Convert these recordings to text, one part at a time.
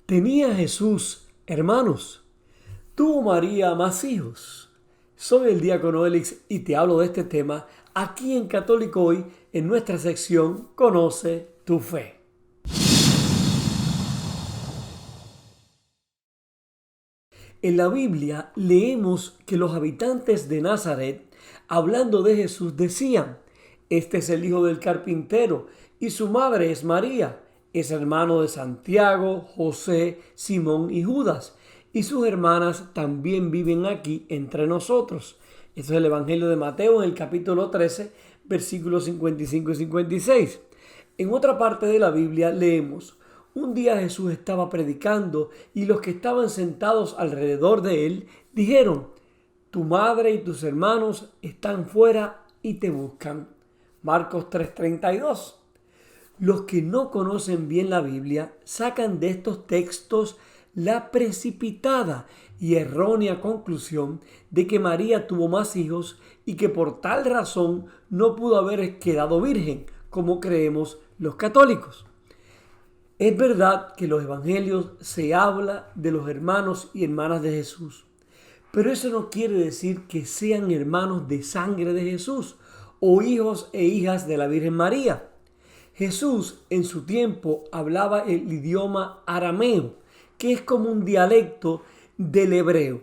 ¿Tenía Jesús hermanos? ¿Tuvo María más hijos? Soy el diácono Elix y te hablo de este tema aquí en Católico Hoy en nuestra sección Conoce tu Fe. En la Biblia leemos que los habitantes de Nazaret, hablando de Jesús, decían: este es el hijo del carpintero y su madre es María. Es hermano de Santiago, José, Simón y Judas, y sus hermanas también viven aquí entre nosotros. Esto es el Evangelio de Mateo en el capítulo 13, versículos 55 y 56. En otra parte de la Biblia leemos: un día Jesús estaba predicando y los que estaban sentados alrededor de él dijeron: tu madre y tus hermanos están fuera y te buscan. Marcos 3:32. Los que no conocen bien la Biblia sacan de estos textos la precipitada y errónea conclusión de que María tuvo más hijos y que por tal razón no pudo haber quedado virgen, como creemos los católicos. Es verdad que en los evangelios se habla de los hermanos y hermanas de Jesús, pero eso no quiere decir que sean hermanos de sangre de Jesús o hijos e hijas de la Virgen María. Jesús en su tiempo hablaba el idioma arameo, que es como un dialecto del hebreo.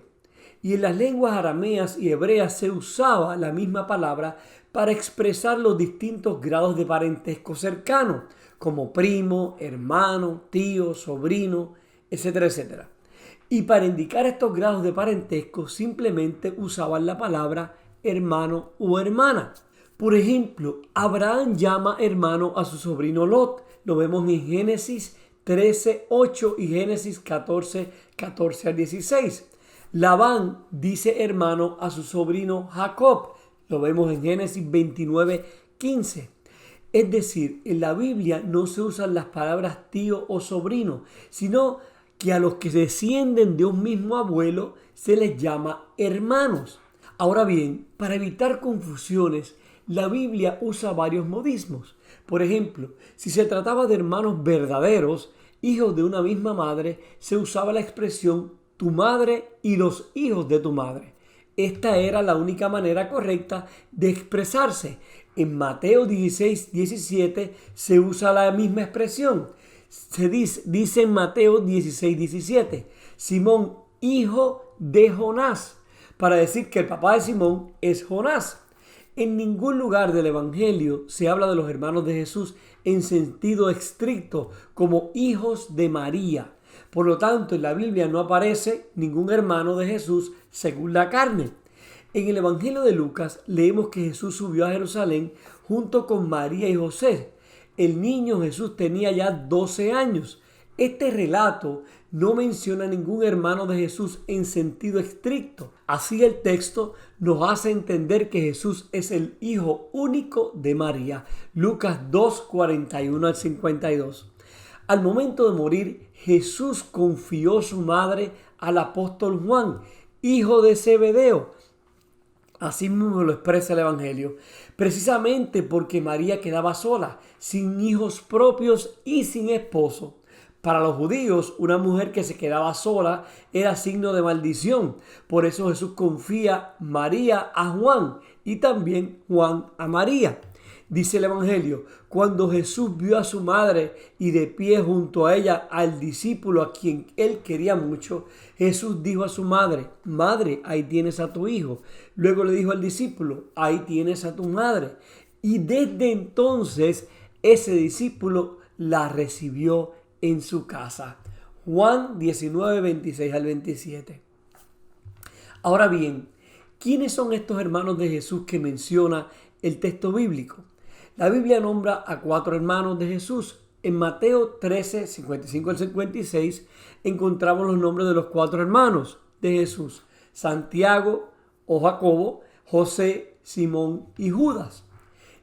Y en las lenguas arameas y hebreas se usaba la misma palabra para expresar los distintos grados de parentesco cercano, como primo, hermano, tío, sobrino, etcétera, etcétera. Y para indicar estos grados de parentesco simplemente usaban la palabra hermano o hermana. Por ejemplo, Abraham llama hermano a su sobrino Lot. Lo vemos en Génesis 13:8 y Génesis 14:14 al 16. Labán dice hermano a su sobrino Jacob. Lo vemos en Génesis 29:15. Es decir, en la Biblia no se usan las palabras tío o sobrino, sino que a los que descienden de un mismo abuelo se les llama hermanos. Ahora bien, para evitar confusiones, la Biblia usa varios modismos. Por ejemplo, si se trataba de hermanos verdaderos, hijos de una misma madre, se usaba la expresión tu madre y los hijos de tu madre. Esta era la única manera correcta de expresarse. En Mateo 16:17 se usa la misma expresión. Se dice en Mateo 16:17, Simón, hijo de Jonás, para decir que el papá de Simón es Jonás. En ningún lugar del Evangelio se habla de los hermanos de Jesús en sentido estricto como hijos de María. Por lo tanto, en la Biblia no aparece ningún hermano de Jesús según la carne. En el Evangelio de Lucas leemos que Jesús subió a Jerusalén junto con María y José. El niño Jesús tenía ya 12 años. Este relato no menciona ningún hermano de Jesús en sentido estricto. Así el texto nos hace entender que Jesús es el hijo único de María. Lucas 2:41 al 52. Al momento de morir, Jesús confió su madre al apóstol Juan, hijo de Zebedeo. Así mismo lo expresa el Evangelio, precisamente porque María quedaba sola, sin hijos propios y sin esposo. Para los judíos, una mujer que se quedaba sola era signo de maldición. Por eso Jesús confía María a Juan y también Juan a María. Dice el Evangelio, cuando Jesús vio a su madre y de pie junto a ella al discípulo a quien él quería mucho, Jesús dijo a su madre: madre, ahí tienes a tu hijo. Luego le dijo al discípulo: ahí tienes a tu madre. Y desde entonces ese discípulo la recibió en su casa. Juan 19:26 al 27. Ahora bien, ¿quiénes son estos hermanos de Jesús que menciona el texto bíblico? La Biblia nombra a 4 hermanos de Jesús. En Mateo 13, 55 al 56 encontramos los nombres de los 4 hermanos de Jesús: Santiago o Jacobo, José, Simón y Judas.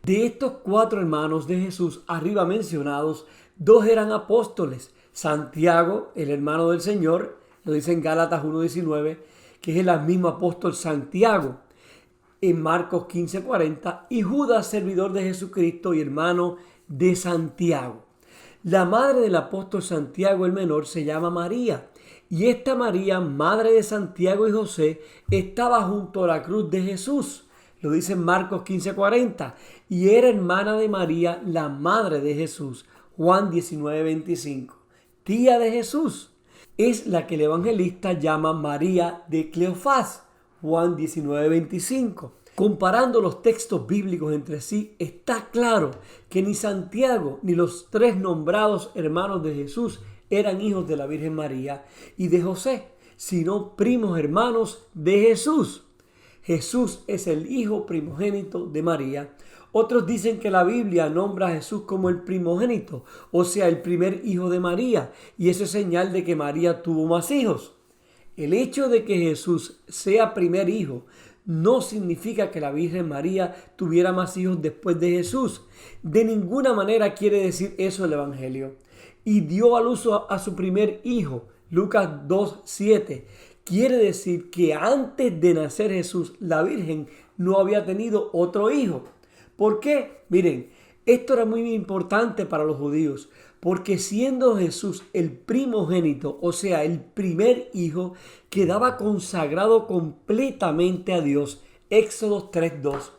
De estos 4 hermanos de Jesús arriba mencionados, 2 eran apóstoles. Santiago, el hermano del Señor, lo dice en Gálatas 1:19, que es el mismo apóstol Santiago, en Marcos 15:40, y Judas, servidor de Jesucristo y hermano de Santiago. La madre del apóstol Santiago el Menor se llama María. Y esta María, madre de Santiago y José, estaba junto a la cruz de Jesús. Lo dice en Marcos 15:40. Y era hermana de María, la madre de Jesús. Juan 19:25. Tía de Jesús. Es la que el evangelista llama María de Cleofás. Juan 19:25. Comparando los textos bíblicos entre sí, está claro que ni Santiago ni los tres nombrados hermanos de Jesús eran hijos de la Virgen María y de José, sino primos hermanos de Jesús. Jesús es el hijo primogénito de María. Otros dicen que la Biblia nombra a Jesús como el primogénito, o sea, el primer hijo de María, y eso es señal de que María tuvo más hijos. El hecho de que Jesús sea primer hijo no significa que la Virgen María tuviera más hijos después de Jesús. De ninguna manera quiere decir eso el Evangelio. Y dio a luz a su primer hijo, Lucas 2:7. Quiere decir que antes de nacer Jesús, la Virgen no había tenido otro hijo. ¿Por qué? Miren, esto era muy importante para los judíos, porque siendo Jesús el primogénito, o sea, el primer hijo, quedaba consagrado completamente a Dios. Éxodo 3:2.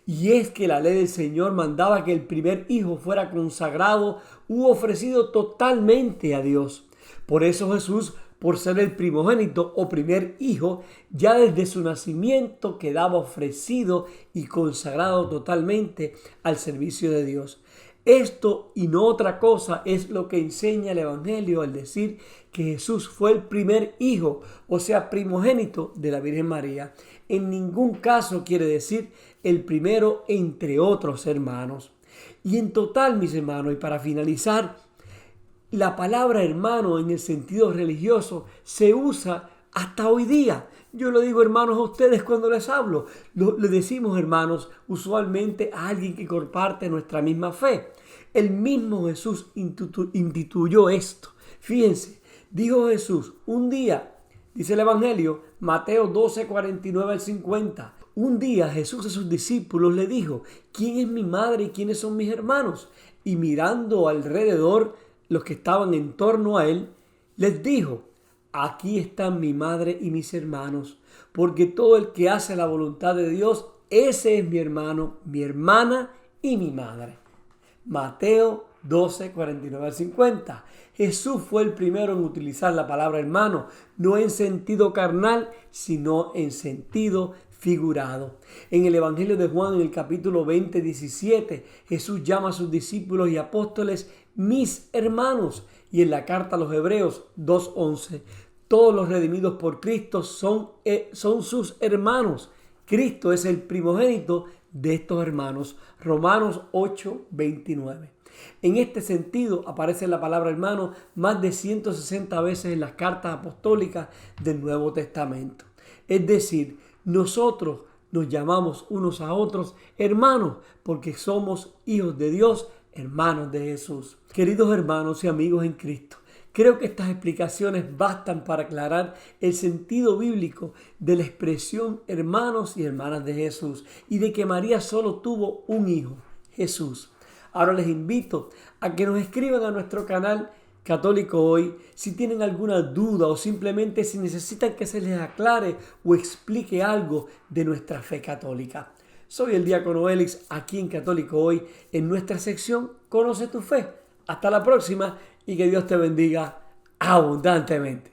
Y es que la ley del Señor mandaba que el primer hijo fuera consagrado u ofrecido totalmente a Dios. Por eso Jesús, por ser el primogénito o primer hijo, ya desde su nacimiento quedaba ofrecido y consagrado totalmente al servicio de Dios. Esto y no otra cosa es lo que enseña el Evangelio al decir que Jesús fue el primer hijo, o sea, primogénito de la Virgen María. En ningún caso quiere decir el primero entre otros hermanos. Y en total, mis hermanos, y para finalizar, la palabra hermano en el sentido religioso se usa hasta hoy día. Yo le digo hermanos a ustedes cuando les hablo. Le decimos hermanos usualmente a alguien que comparte nuestra misma fe. El mismo Jesús instituyó esto. Fíjense, dijo Jesús un día, dice el Evangelio, Mateo 12:49 al 50. Un día Jesús a sus discípulos le dijo, ¿quién es mi madre y quiénes son mis hermanos? Y mirando alrededor, los que estaban en torno a él, les dijo, aquí están mi madre y mis hermanos, porque todo el que hace la voluntad de Dios, ese es mi hermano, mi hermana y mi madre. Mateo 12:49 al 50. Jesús fue el primero en utilizar la palabra hermano, no en sentido carnal, sino en sentido figurado. En el Evangelio de Juan, en el capítulo 20:17, Jesús llama a sus discípulos y apóstoles mis hermanos. Y en la carta a los Hebreos 2:11, todos los redimidos por Cristo son sus hermanos. Cristo es el primogénito de estos hermanos. Romanos 8:29. En este sentido aparece la palabra hermano más de 160 veces en las cartas apostólicas del Nuevo Testamento. Es decir, nosotros nos llamamos unos a otros hermanos porque somos hijos de Dios, hermanos de Jesús. Queridos hermanos y amigos en Cristo, creo que estas explicaciones bastan para aclarar el sentido bíblico de la expresión hermanos y hermanas de Jesús y de que María solo tuvo un hijo, Jesús. Ahora les invito a que nos escriban a nuestro canal Católico Hoy si tienen alguna duda o simplemente si necesitan que se les aclare o explique algo de nuestra fe católica. Soy el diácono Elix aquí en Católico Hoy en nuestra sección Conoce tu fe. Hasta la próxima y que Dios te bendiga abundantemente.